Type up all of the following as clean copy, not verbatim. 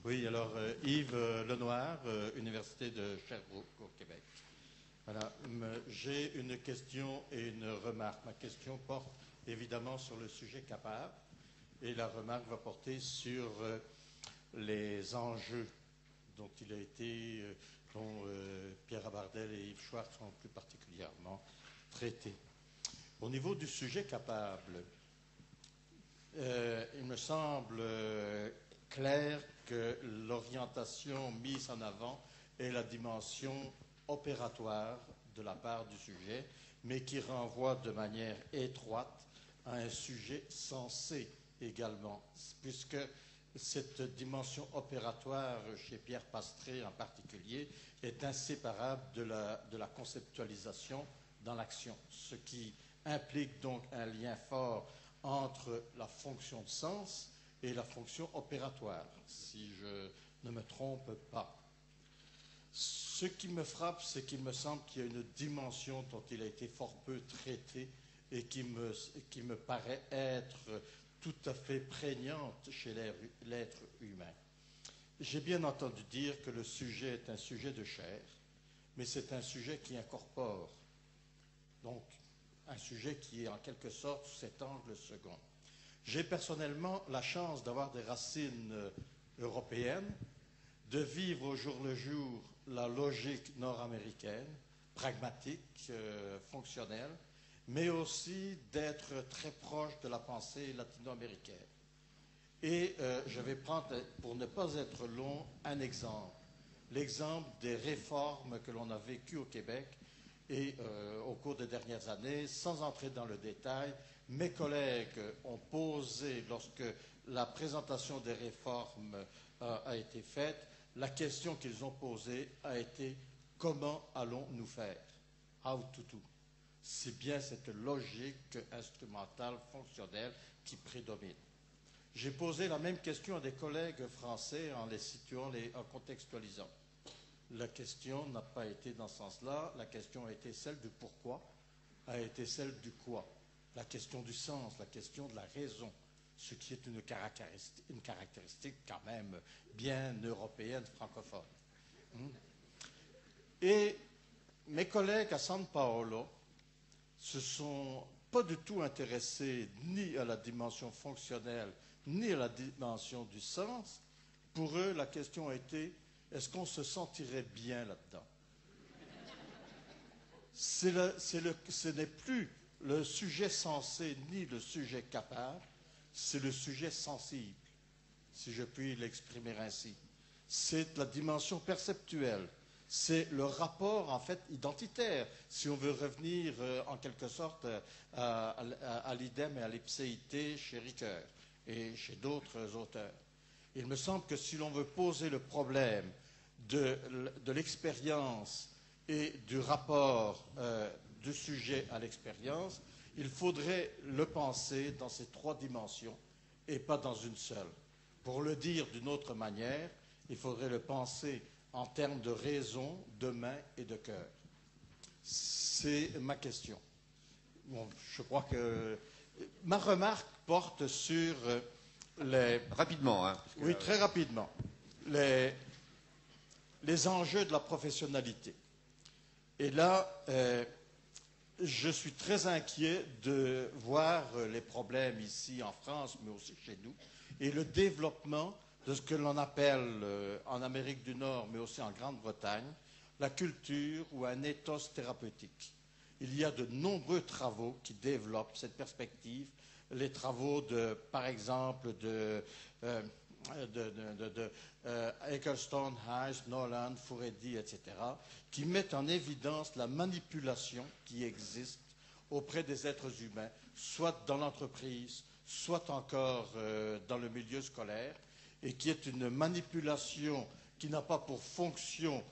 Oui, alors Yves Lenoir, Université de Sherbrooke au Québec. Voilà, j'ai une question et une remarque. Ma question porte évidemment sur le sujet capable et la remarque va porter sur les enjeux dont il a été, dont Pierre Abardel et Yves Schwartz ont plus particulièrement traité. Au niveau du sujet capable, il me semble clair que l'orientation mise en avant est la dimension opératoire de la part du sujet, mais qui renvoie de manière étroite à un sujet sensé également, puisque cette dimension opératoire, chez Pierre Pastré en particulier, est inséparable de la conceptualisation dans l'action, ce qui implique donc un lien fort entre la fonction de sens et la fonction opératoire, si je ne me trompe pas. Ce qui me frappe, c'est qu'il me semble qu'il y a une dimension dont il a été fort peu traité et qui me paraît être tout à fait prégnante chez l'être humain. J'ai bien entendu dire que le sujet est un sujet de chair, mais c'est un sujet qui incorpore, donc un sujet qui est en quelque sorte sous cet angle second. J'ai personnellement la chance d'avoir des racines européennes, de vivre au jour le jour la logique nord-américaine, pragmatique, fonctionnelle, mais aussi d'être très proche de la pensée latino-américaine. Et je vais prendre, pour ne pas être long, un exemple. L'exemple des réformes que l'on a vécues au Québec et au cours des dernières années, sans entrer dans le détail, mes collègues ont posé, lorsque la présentation des réformes a été faite, la question qu'ils ont posée a été « Comment allons-nous faire ?» How to do. C'est bien cette logique instrumentale, fonctionnelle qui prédomine. J'ai posé la même question à des collègues français en les situant, en contextualisant. La question n'a pas été dans ce sens-là, la question a été celle du pourquoi, a été celle du quoi, la question du sens, la question de la raison, ce qui est une caractéristique quand même bien européenne, francophone. Et mes collègues à San Paolo se sont pas du tout intéressés ni à la dimension fonctionnelle, ni à la dimension du sens. Pour eux, la question a été: est-ce qu'on se sentirait bien là-dedans? Ce n'est plus le sujet sensé ni le sujet capable, c'est le sujet sensible, si je puis l'exprimer ainsi. C'est la dimension perceptuelle, c'est le rapport en fait identitaire, si on veut revenir en quelque sorte à l'idem et à l'ipséité chez Ricoeur et chez d'autres auteurs. Il me semble que si l'on veut poser le problème de l'expérience et du rapport du sujet à l'expérience, il faudrait le penser dans ces trois dimensions et pas dans une seule. Pour le dire d'une autre manière, il faudrait le penser en termes de raison, de main et de cœur. C'est ma question. Bon, je crois que ma remarque porte sur les... Rapidement, hein. Oui, très rapidement. Les enjeux de la professionnalité. Et là, je suis très inquiet de voir les problèmes ici en France, mais aussi chez nous, et le développement de ce que l'on appelle en Amérique du Nord, mais aussi en Grande-Bretagne, la culture ou un ethos thérapeutique. Il y a de nombreux travaux qui développent cette perspective, les travaux par exemple de Ecclestone, Hayes, Noland, Furedi, etc., qui mettent en évidence la manipulation qui existe auprès des êtres humains, soit dans l'entreprise, soit encore dans le milieu scolaire, et qui est une manipulation qui n'a pas pour fonction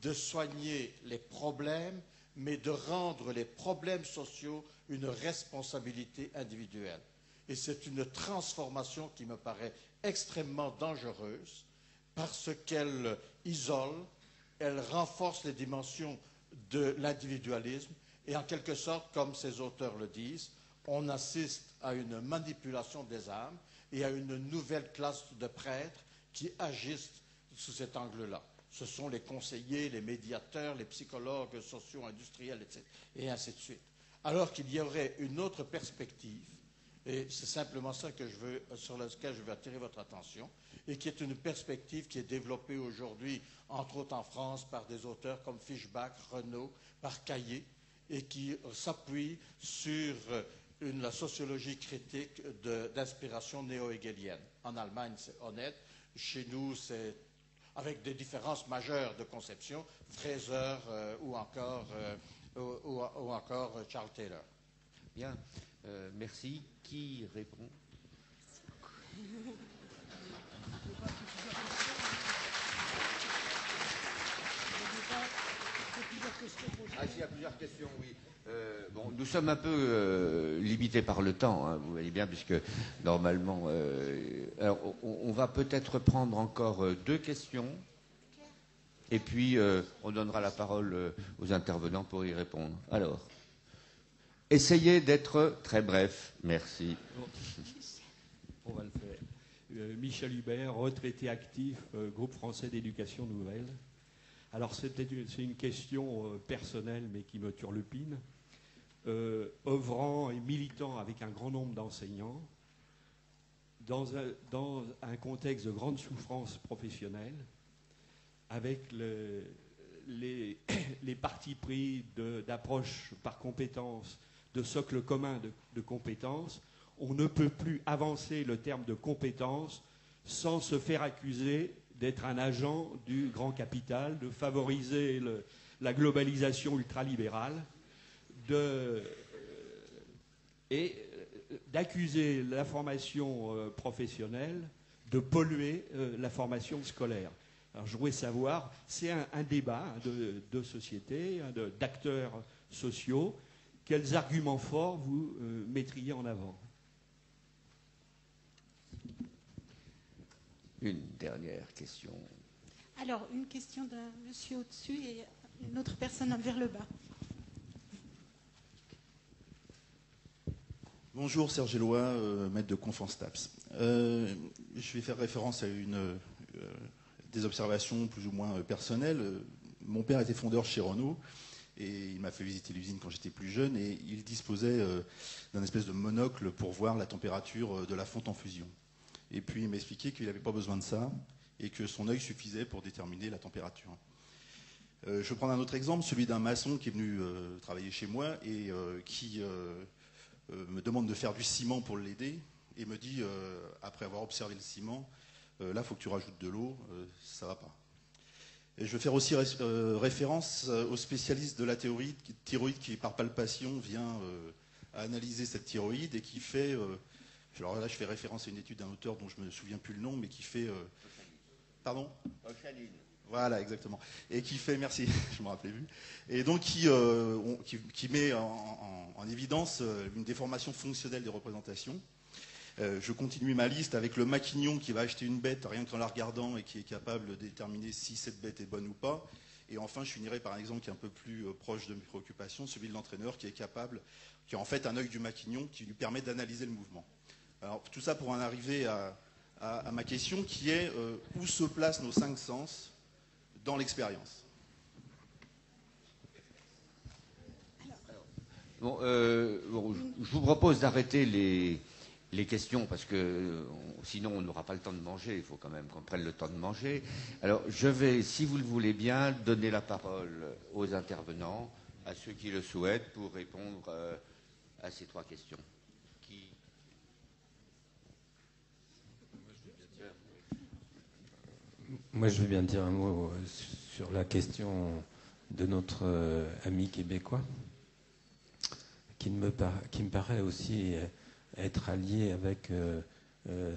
de soigner les problèmes, mais de rendre les problèmes sociaux une responsabilité individuelle. Et c'est une transformation qui me paraît extrêmement dangereuse parce qu'elle isole, elle renforce les dimensions de l'individualisme et en quelque sorte, comme ces auteurs le disent, on assiste à une manipulation des âmes et à une nouvelle classe de prêtres qui agissent sous cet angle-là. Ce sont les conseillers, les médiateurs, les psychologues socio-industriels, etc., et ainsi de suite. Alors qu'il y aurait une autre perspective, et c'est simplement ça sur laquelle je veux attirer votre attention, et qui est une perspective qui est développée aujourd'hui, entre autres en France, par des auteurs comme Fischbach, Renaud, par Caillé, et qui s'appuie sur la sociologie critique d'inspiration néo-hegelienne. En Allemagne, c'est honnête. Chez nous, c'est avec des différences majeures de conception, Fraser ou encore Charles Taylor. Bien, merci. Qui répond? Ah, s'il y a plusieurs questions, oui. Bon, nous sommes un peu limités par le temps, hein, vous voyez bien, puisque normalement... alors, on va peut-être prendre encore 2 questions, et puis on donnera la parole aux intervenants pour y répondre. Alors, essayez d'être très bref. Merci. On va le faire. Michel Hubert, retraité actif, groupe français d'éducation nouvelle. Alors c'est une question personnelle, mais qui me turlupine. Œuvrant et militant avec un grand nombre d'enseignants, dans un contexte de grande souffrance professionnelle, avec les partis pris d'approche par compétences, de socle commun de compétences, on ne peut plus avancer le terme de compétences sans se faire accuser d'être un agent du grand capital, de favoriser la globalisation ultralibérale, et d'accuser la formation professionnelle de polluer la formation scolaire. Alors je voudrais savoir, c'est un débat de société, d'acteurs sociaux, quels arguments forts vous mettriez en avant? Une dernière question. Alors, une question d'un monsieur au-dessus et une autre personne vers le bas. Bonjour, Serge Eloi, maître de conf en STAPS. Je vais faire référence à des observations plus ou moins personnelles. Mon père était fondeur chez Renault et il m'a fait visiter l'usine quand j'étais plus jeune et il disposait d'un espèce de monocle pour voir la température de la fonte en fusion. Et puis il m'a expliqué qu'il n'avait pas besoin de ça et que son œil suffisait pour déterminer la température. Je vais prendre un autre exemple, celui d'un maçon qui est venu travailler chez moi et qui me demande de faire du ciment pour l'aider et me dit, après avoir observé le ciment, là, il faut que tu rajoutes de l'eau, ça ne va pas. Et je vais faire aussi référence au spécialiste de la thyroïde qui, par palpation, vient analyser cette thyroïde et qui fait... alors là, je fais référence à une étude d'un auteur dont je ne me souviens plus le nom, mais qui fait... Pardon ? Ochaline. Voilà, exactement. Et qui fait... Merci, je ne me rappelais plus. Et donc, qui met en évidence une déformation fonctionnelle des représentations. Je continue ma liste avec le maquignon qui va acheter une bête rien qu'en la regardant et qui est capable de déterminer si cette bête est bonne ou pas. Et enfin, je finirai par un exemple qui est un peu plus proche de mes préoccupations, celui de l'entraîneur qui a en fait un œil du maquignon qui lui permet d'analyser le mouvement. Alors, tout ça pour en arriver à ma question qui est où se placent nos 5 sens dans l'expérience? Bon, je vous propose d'arrêter les questions parce que sinon on n'aura pas le temps de manger. Il faut quand même qu'on prenne le temps de manger. Alors je vais, si vous le voulez bien, donner la parole aux intervenants, à ceux qui le souhaitent, pour répondre à ces 3 questions. Moi, je veux bien dire un mot sur la question de notre ami québécois, qui me paraît aussi être alliée avec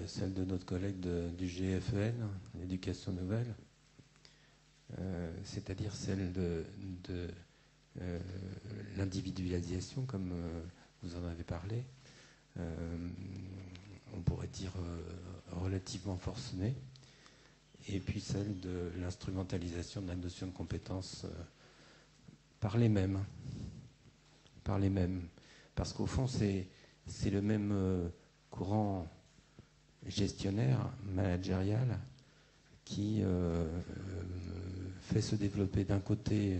celle de notre collègue du GFEN, l'éducation nouvelle, c'est-à-dire celle de l'individualisation, comme vous en avez parlé, on pourrait dire relativement forcenée, et puis celle de l'instrumentalisation de la notion de compétence par les mêmes. Parce qu'au fond, c'est le même courant gestionnaire, managérial, qui fait se développer d'un côté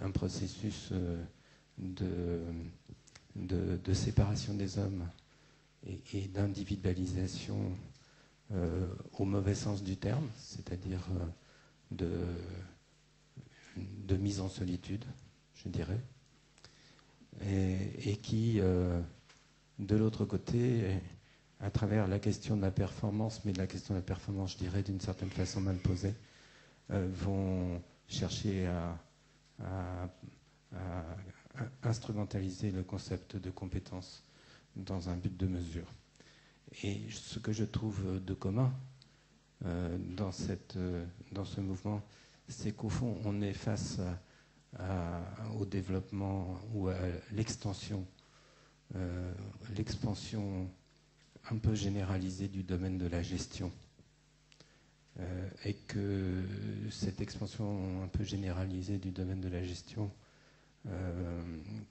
un processus de séparation des hommes et d'individualisation au mauvais sens du terme, c'est-à-dire de mise en solitude, je dirais, et qui, de l'autre côté, à travers la question de la performance, mais de la question de la performance, je dirais, d'une certaine façon mal posée, vont chercher à instrumentaliser le concept de compétence dans un but de mesure. Et ce que je trouve de commun dans ce mouvement, c'est qu'au fond, on est face au développement ou à l'expansion un peu généralisée du domaine de la gestion. Et que cette expansion un peu généralisée du domaine de la gestion,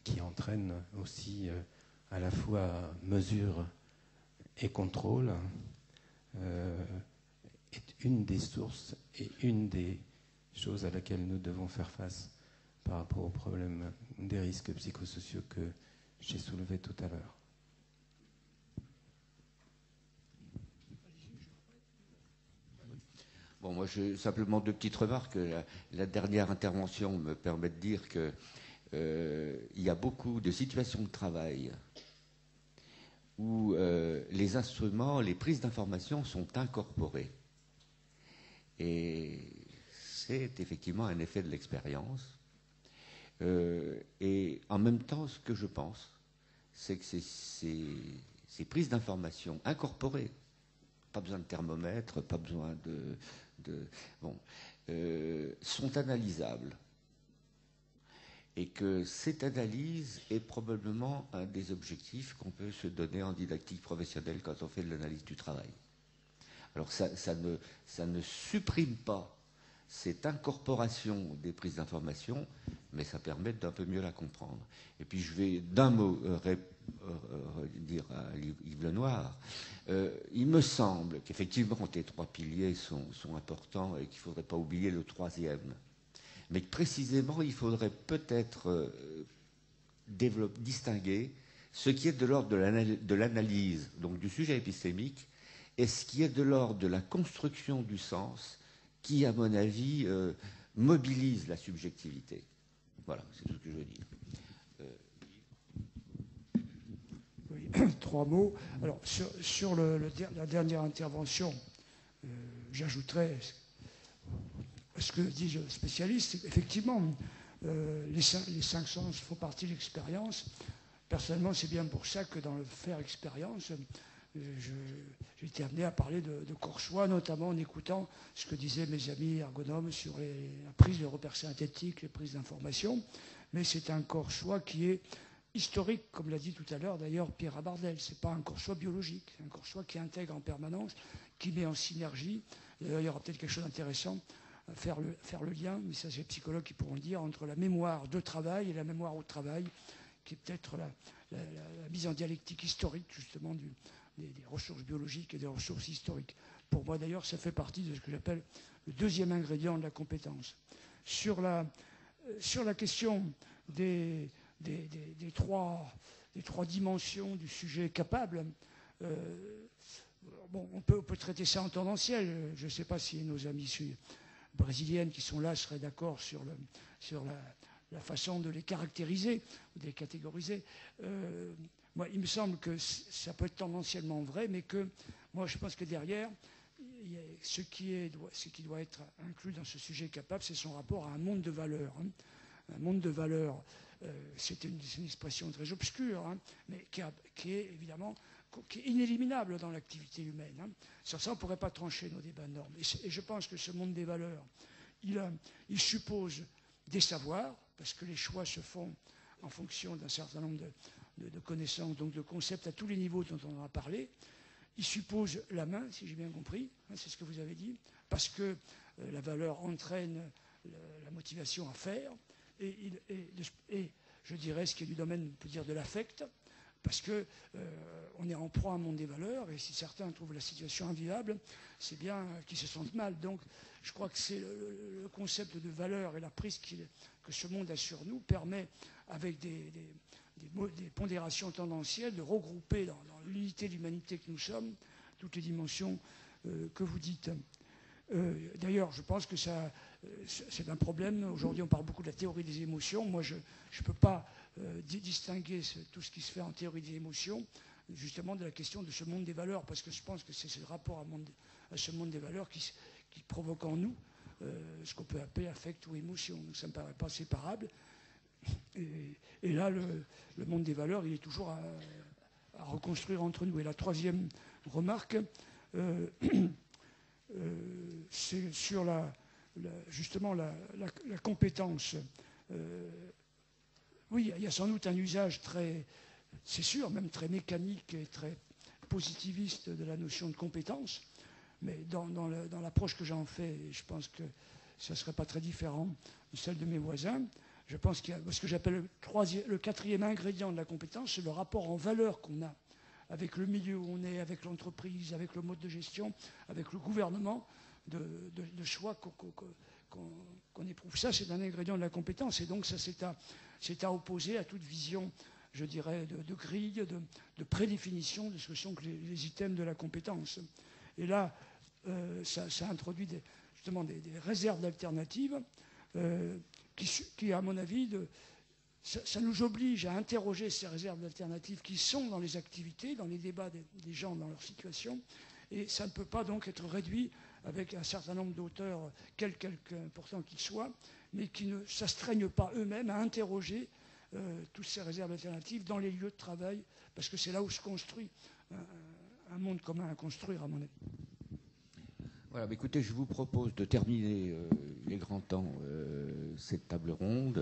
qui entraîne aussi à la fois mesure et contrôle, est une des sources et une des choses à laquelle nous devons faire face par rapport au problème des risques psychosociaux que j'ai soulevé tout à l'heure. Bon, moi, simplement deux petites remarques. La dernière intervention me permet de dire que il y a beaucoup de situations de travail où les instruments, les prises d'information sont incorporées. Et c'est effectivement un effet de l'expérience. Et en même temps, ce que je pense, c'est que ces prises d'information incorporées, pas besoin de thermomètre, pas besoin sont analysables. Et que cette analyse est probablement un des objectifs qu'on peut se donner en didactique professionnelle quand on fait de l'analyse du travail. Alors ça ne supprime pas cette incorporation des prises d'information, mais ça permet d'un peu mieux la comprendre. Et puis je vais d'un mot dire à Yves Lenoir, il me semble qu'effectivement les trois piliers sont importants et qu'il ne faudrait pas oublier le troisième. Mais que précisément, il faudrait peut-être distinguer ce qui est de l'ordre de l'analyse, donc du sujet épistémique, et ce qui est de l'ordre de la construction du sens, qui, à mon avis, mobilise la subjectivité. Voilà, c'est tout ce que je veux dire. Oui, trois mots. Alors, sur la dernière intervention, j'ajouterais ce que dit le spécialiste, c'est qu'effectivement, les cinq sens font partie de l'expérience. Personnellement, c'est bien pour ça que dans le faire expérience, j'ai été amené à parler de corps choix, notamment en écoutant ce que disaient mes amis ergonomes sur la prise de repères synthétiques, les prises d'informations. Mais c'est un corps choix qui est historique, comme l'a dit tout à l'heure d'ailleurs Pierre Abardel. Ce n'est pas un corps choix biologique, c'est un corps choix qui intègre en permanence, qui met en synergie. D'ailleurs, il y aura peut-être quelque chose d'intéressant à faire le lien, mais ça c'est les psychologues qui pourront le dire, entre la mémoire de travail et la mémoire au travail, qui est peut-être la mise en dialectique historique justement des ressources biologiques et des ressources historiques. Pour moi d'ailleurs, ça fait partie de ce que j'appelle le deuxième ingrédient de la compétence. Sur la question des trois dimensions du sujet capable, bon, on peut traiter ça en tendanciel. Je ne sais pas si nos amis brésiliennes qui sont là seraient d'accord sur la façon de les caractériser ou de les catégoriser. Moi, il me semble que ça peut être tendanciellement vrai, mais que moi, je pense que derrière, ce qui doit être inclus dans ce sujet capable, c'est son rapport à un monde de valeurs. Un monde de valeurs, c'est une expression très obscure, mais qui est évidemment qui est inéliminable dans l'activité humaine. Sur ça, on ne pourrait pas trancher nos débats de normes. Et je pense que ce monde des valeurs, il suppose des savoirs, parce que les choix se font en fonction d'un certain nombre de connaissances, donc de concepts à tous les niveaux dont on a parlé. Il suppose la main, si j'ai bien compris, c'est ce que vous avez dit, parce que la valeur entraîne la motivation à faire, et je dirais ce qui est du domaine, on peut dire, de l'affect, parce que on est en proie à un monde des valeurs, et si certains trouvent la situation invivable, c'est bien qu'ils se sentent mal. Donc je crois que c'est le concept de valeur et la prise que ce monde a sur nous permet, avec des pondérations tendancielles, de regrouper dans l'unité de l'humanité que nous sommes toutes les dimensions que vous dites. D'ailleurs, je pense que c'est un problème. Aujourd'hui, on parle beaucoup de la théorie des émotions. Moi, je ne peux pas distinguer tout ce qui se fait en théorie des émotions, justement, de la question de ce monde des valeurs, parce que je pense que c'est ce rapport à ce monde des valeurs qui provoque en nous ce qu'on peut appeler affect ou émotion. Donc, ça ne me paraît pas séparable. Et là, le monde des valeurs, il est toujours à reconstruire entre nous. Et la troisième remarque, c'est sur justement la compétence. Oui, il y a sans doute un usage c'est sûr, même très mécanique et très positiviste de la notion de compétence, mais dans l'approche que j'en fais, je pense que ça ne serait pas très différent de celle de mes voisins. Je pense qu'il y a ce que j'appelle le quatrième ingrédient de la compétence, c'est le rapport en valeur qu'on a avec le milieu où on est, avec l'entreprise, avec le mode de gestion, avec le gouvernement, de choix qu'on éprouve. Ça, c'est un ingrédient de la compétence. Et donc, ça, c'est à opposer à toute vision, je dirais, de grille, de prédéfinition de ce que sont les items de la compétence. Et là, ça introduit justement des réserves d'alternatives qui, à mon avis, ça nous oblige à interroger ces réserves d'alternatives qui sont dans les activités, dans les débats des gens dans leur situation, et ça ne peut pas donc être réduit avec un certain nombre d'auteurs, quelque important qu'ils soient, mais qui ne s'astreignent pas eux-mêmes à interroger toutes ces réserves alternatives dans les lieux de travail, parce que c'est là où se construit un monde commun à construire, à mon avis. Voilà, écoutez, je vous propose de terminer les grands temps cette table ronde.